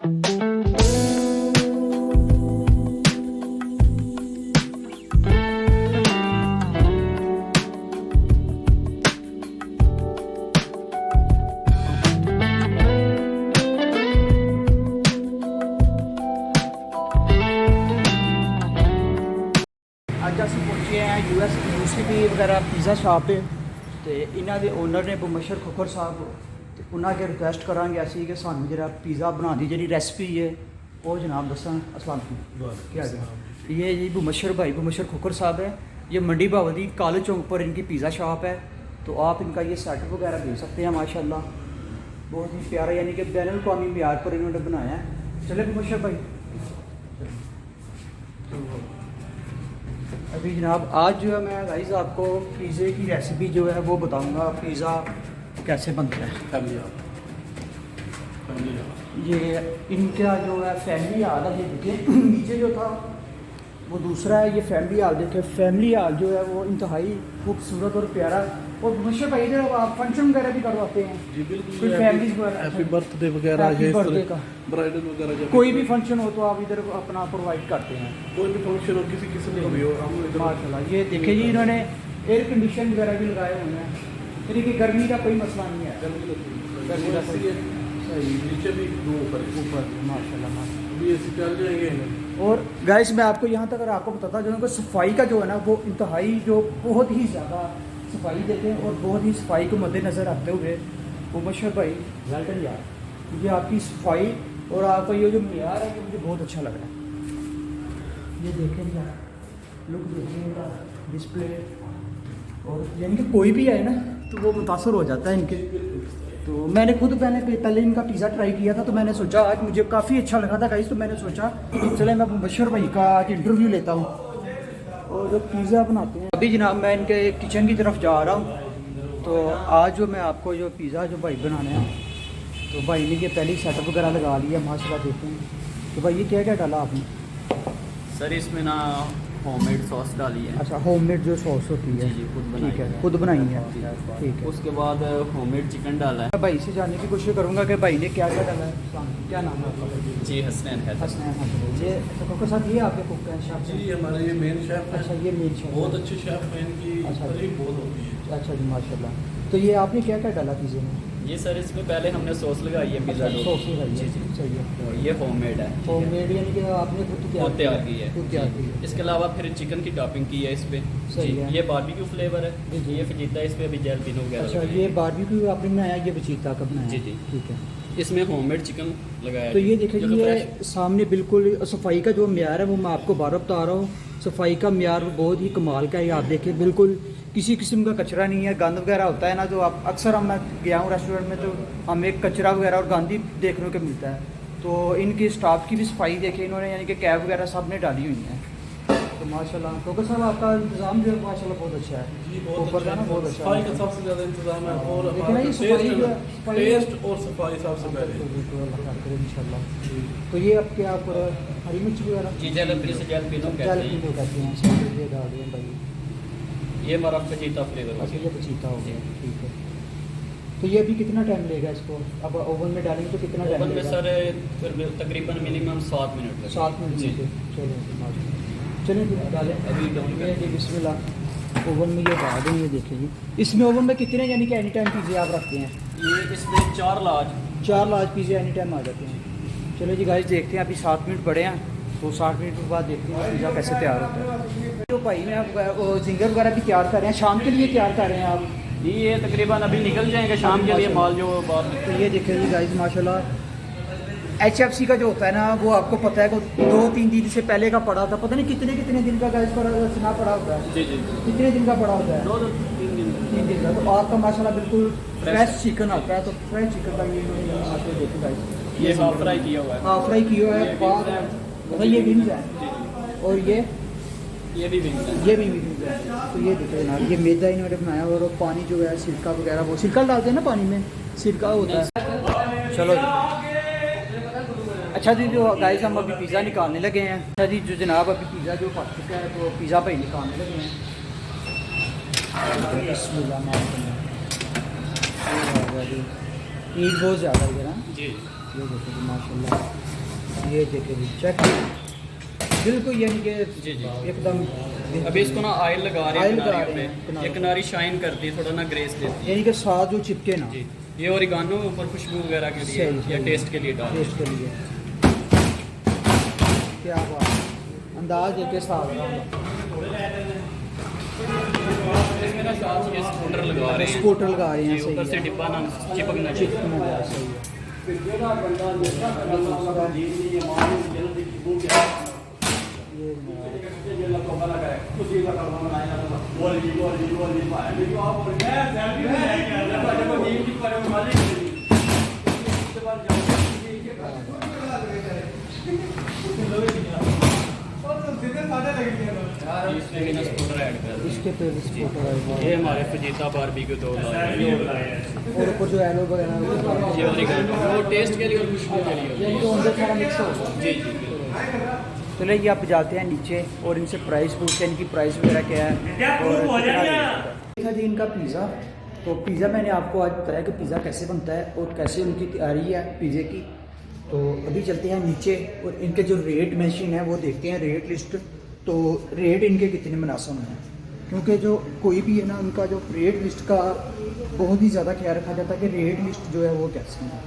ਅੱਜ ਅਸੀਂ ਪਹੁੰਚੇ ਹਾਂ US ਯੂਨੀਵਰਸਿਟੀ ਵਗੈਰਾ ਪੀਜ਼ਾ ਸ਼ਾਪ ਤੇ ਇਹਨਾਂ ਦੇ ਓਨਰ ਨੇ ਬਮਸ਼ਰ ਖੁਖਰ ਸਾਹਿਬ ਤੇ ਉਹਨਾਂ ਅੱਗੇ ਰਿਕੁਐਸਟ ਕਰਾਂਗੇ ਅਸੀਂ ਕਿ ਸਾਨੂੰ ਜਿਹੜਾ ਪੀਜ਼ਾ ਬਣਾਉਣ ਦੀ ਜਿਹੜੀ ਰੈਸਪੀ ਹੈ वो जनाब दसन अस्सलाम वालेकुम क्या है ये जी बमशर भाई बमशर खुखर साहब है ये मंडी बावदी काले चौक पर इनकी पिज़्ज़ा शॉप है तो आप इनका ये सेटअप वगैरह देख सकते हैं माशाल्लाह बहुत ही प्यारा यानी कि बैनुल अक़वामी मियार पर इन्होंने बनाया है। चले बमशर भाई अभी जनाब आज जो है मैं गाइस आपको पिज़्ज़े की रेसिपी जो है वो बताऊँगा पिज़्ज़ा कैसे बनता है। ये इनका जो है फैमिली हाल है ये देखिए नीचे जो था वो दूसरा है ये फैमिली हाल देखिए फैमिली हाल जो है वो इंतहाई खूबसूरत और प्यारा और मुझे भाई जो आप फंक्शन वगैरह भी करवाते हैं जी बिल्कुल कोई फैमिलीज हैप्पी बर्थडे वगैरह बर्थडे का ब्राइडल वगैरह कोई भी फंक्शन हो तो आप इधर अपना प्रोवाइड करते हैं कोई भी फंक्शन हो किसी किस्म का भी हो हम इधर माशाल्लाह ये देखिए जी इन्होंने एयर कंडीशन वगैरह भी लगाए हुए हैं यानी कि गर्मी का कोई मसला नहीं है गर्मी का कोई नीचे भी दो ऊपर माशाल्लाह अभी ऐसे चल जाएंगे। और गाइस मैं आपको यहाँ तक अगर आपको बताता जो उनको सफाई का जो है ना वो इंतहाई जो बहुत ही ज़्यादा सफाई देते हैं और बहुत ही सफाई को मद्देनज़र रखते हुए वो बशर भाई वेलकम यार मुझे आपकी सफाई और आपका ये जो मियार है ये मुझे बहुत अच्छा लग रहा है। ये देखें यार लुक देखिएगा डिस्प्ले और यानी कि कोई भी आए ना तो वो मुतासर हो जाता है इनके। तो मैंने खुद पहले इनका पिज़्ज़ा ट्राई किया था तो मैंने सोचा आज मुझे काफ़ी अच्छा लगा था गाइस तो मैंने सोचा चले मैं बशर भाई का आज इंटरव्यू लेता हूँ और जो पिज़्ज़ा बनाते हैं अभी जनाब मैं इनके किचन की तरफ जा रहा हूँ। तो आज जो मैं आपको जो पिज़्ज़ा जो भाई बनाने हैं तो भाई ने ये पहले सेटअप वगैरह लगा लिया माशाल्लाह देखते हैं। तो भाई ये क्या क्या डाला आपने? सर इसमें ना होममेड सॉस डाली है। अच्छा होममेड जो सॉस होती है जी खुद बनाई ठीक है खुद बनाई है ठीक है। उसके बाद होममेड चिकन डाला है। मैं भाई से जानने की कोशिश करूँगा कि भाई ने क्या क्या डाला है। क्या नाम है आपका? जी हसनैन है। हसनैन ये कुक के साथ ये आपके कुक हैं शेफ जी हमारे ये मेन शेफ है। अच्छा ये मेन शेफ बहुत अच्छे शेफ हैं इनकी तारीफ बहुत होती है। अच्छा जी माशाल्लाह। तो ये आपने क्या क्या डाला पिज़्ज़े में? ये सर इसमें पहले हमने सॉस लगाई है पिज़्ज़ा डो। सॉस लगाई है जी सही है। तो ये होममेड है। होममेड यानी कि आपने खुद खुद तैयार की है। खुद तैयार की है। इसके अलावा फिर चिकन की टॉपिंग की है इस पे। सही है। ये बारबेक्यू फ्लेवर है। जी। ये फजीता इस पे अभी जैलपिनो वगैरह अच्छा लगाई ये है। बारबेक्यू आपने बनाया ये बचीता का बनाया? जी। ठीक है। इसमें होममेड चिकन लगाया है। तो ये देखिए जो कि ये fresh- सामने बिल्कुल सफाई का जो म्यार है वो मैं आपको बार बता रहा हूँ। सफाई का म्यार बहुत ही कमाल का है आप देखिए बिल्कुल किसी किस्म का कचरा नहीं है। गंद वगैरह होता है ना जो आप अक्सर हम मैं गया हूँ रेस्टोरेंट में तो हमें कचरा वगैरह और गंद ही देखने को मिलता है। तो इनकी स्टाफ की भी सफाई देखी इन्होंने यानी कि कैब वगैरह सब ने डाली हुई है। तो माशाल्लाह क्योंकि साहब आपका इंतज़ाम जो है माशाल्लाह बहुत अच्छा है। जी बहुत ऊपर का अच्छा ना बहुत अच्छा सफाई का सबसे ज़्यादा इंतजाम है और लेकिन ये सफाई जो है सफाई टेस्ट और सफाई सबसे पहले। इंशाल्लाह। तो ये आपके आप हरी मिर्च वगैरह जी जैलपिनो से जैलपिनो कहते हैं। जैलपिनो कहते हैं सब ये डाल दिए भाई। ये हमारा फजीता फ्लेवर हो अच्छा गया। ये बचीता हो गया ठीक है। तो ये अभी कितना टाइम लेगा इसको अब ओवन में डालेंगे तो कितना टाइम ओवन में लेगा? सर फिर तकरीबन मिनिमम 7 मिनट लगेंगे। 7 मिनट जी लेंगे। चलो माशाल्लाह। चलिए फिर डालें अभी डाउन ये जी बिस्मिल्लाह ओवन में ये डाल दें। ये देखिए जी इसमें ओवन में कितने यानी कि एनी टाइम पिज़्ज़े आप रखते हैं? ये इसमें 4 लार्ज 4 लार्ज पिज़्ज़े एनी टाइम आ जाते हैं। चलो जी गाइस देखते हैं अभी 7 मिनट पड़े हैं तो 60 मिनट के बाद देखते हैं पिज़्ज़ा कैसे तैयार होता है। तो भाई मैं आप जिंगर वगैरह भी तैयार कर रहे हैं शाम के लिए तैयार कर रहे हैं आप? जी ये तकरीबन अभी निकल जाएंगे शाम के लिए माल जो बाद में। तो ये देखिए जी गाइस माशाल्लाह HFC का जो होता है ना वो आपको पता है कि 2-3 दिन से पहले का पड़ा था पता नहीं कितने दिन का गाइस सुना पड़ा होता है। जी कितने दिन का पड़ा होता है? 2-3 दिन 3 दिन का। तो आपका माशाल्लाह बिल्कुल फ्रेश चिकन आता है। तो फ्रेश चिकन का ये आपको देखो गाइस ये हाफ फ्राई किया हुआ है। हाँ फ्राई किया है मतलब ये विंग्स है और ये भी विंग्स है। ये भी विंग्स है। तो ये देखो जनाब ये मैदा इन्होंने बनाया और पानी जो है सिरका वगैरह वो सिरका डालते हैं ना पानी में सिरका होता है। चलो अच्छा जी जो गाइस हम अभी पिज़्ज़ा निकालने लगे हैं। अच्छा जी जो जनाब अभी पिज़्ज़ा जो पक चुका है तो पिज़्ज़ा भाई निकालने लगे हैं। ईट बहुत ज़्यादा है ना जी ये देखो जी माशाल्लाह, ये देखो जी चेक, बिल्कुल यानी कि जी जी। एकदम। अभी इसको ना ऑयल लगा रहे ऑयल हैं लगा किनारियों रहे हैं, पे, किनारे ये किनारी शाइन करती है, थोड़ा ना ग्रेस देती है यानी कि साथ जो चिपके ना। जी। ये ओरिगानो ऊपर खुशबू वगैरह के लिए सही, या सही। टेस्ट के लिए डाल टेस्ट के लिए क्या बात है, अंदाज देके साथ इसमें ना साथ ये स्कूटर लगा रहे हैं, स्कूटर लगा रहे हैं, जी, सही ऊपर से है। डिब्बा ना चिपकना चिप चाहिए। में गया, सही है। इसमें भी ना स्कूटर ऐड कर दें। इसके पे स्कूटर ये है हमारे फजीता बारबी के 2 लाए हैं। और ऊपर जो एलो वगैरह ये ओरिगानो वो टेस्ट के लिए और खुशबू के लिए होती यानी है। कि उनसे सारा मिक्स होगा। जी जी बिल्कुल। चलिए ये आप जाते हैं नीचे और इनसे प्राइस पूछते हैं, इनकी प्राइस वगैरह क्या है और कितना रेट है। देखा जी इनका पिज़्ज़ा, तो पिज़्ज़ा मैंने आपको आज बताया कि पिज़्ज़ा कैसे बनता है और कैसे उनकी तैयारी है पिज़्ज़े की। तो अभी चलते हैं नीचे और इनके जो रेट मशीन है वो देखते हैं, रेट लिस्ट। तो रेट इनके कितने मुनासिब हैं, क्योंकि जो कोई भी है ना उनका जो रेट लिस्ट का बहुत ही ज़्यादा ख्याल रखा जाता है कि रेट लिस्ट जो है वो कैसे है।